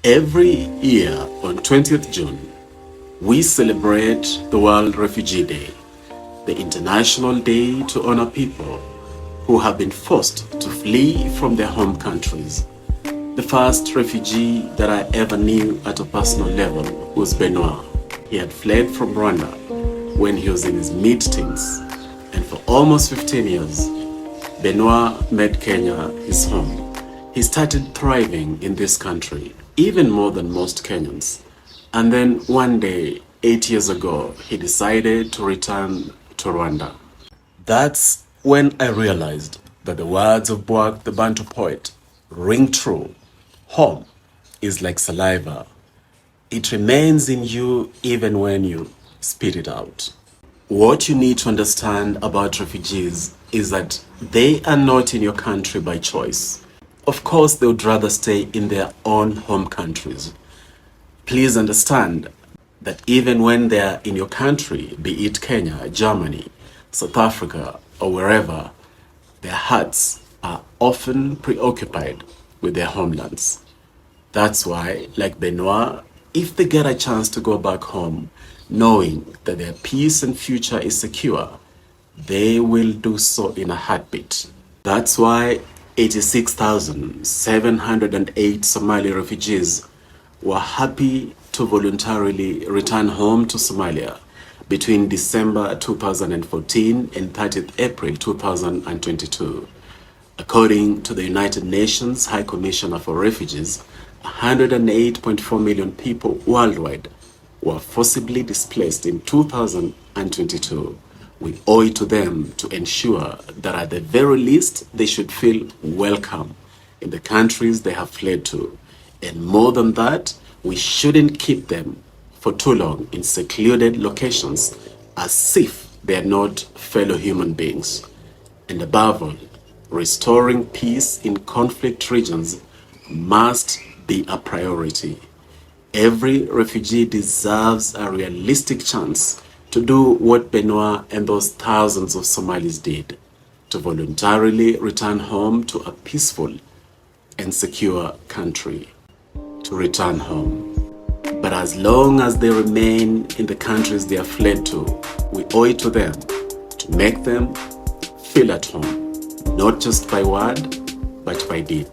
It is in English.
Every year on 20th June, we celebrate the World Refugee Day, the international day to honor people who have been forced to flee from their home countries. The first refugee that I ever knew at a personal level was Benoit. He had fled from Rwanda when he was in his mid-teens, and for almost 15 years, Benoit made Kenya his home. He started thriving in this country, even more than most Kenyans. And then one day, 8 years ago, he decided to return to Rwanda. That's when I realized that the words of Boak the Bantu poet ring true. Home is like saliva. It remains in you even when you spit it out. What you need to understand about refugees is that they are not in your country by choice. Of course, they would rather stay in their own home countries. Please understand that even when they are in your country, be it Kenya, Germany, South Africa, or wherever, their hearts are often preoccupied with their homelands. That's why, like Benoit, if they get a chance to go back home, knowing that their peace and future is secure, they will do so in a heartbeat. That's why 86,708 Somali refugees were happy to voluntarily return home to Somalia between December 2014 and 30th April 2022. According to the United Nations High Commissioner for Refugees, 108.4 million people worldwide were forcibly displaced in 2022. We owe it to them to ensure that at the very least they should feel welcome in the countries they have fled to. And more than that, we shouldn't keep them for too long in secluded locations as if they are not fellow human beings. And above all, restoring peace in conflict regions must be a priority. Every refugee deserves a realistic chance to do what Benoit and those thousands of Somalis did, to voluntarily return home to a peaceful and secure country, to return home. But as long as they remain in the countries they have fled to, we owe it to them to make them feel at home, not just by word, but by deed.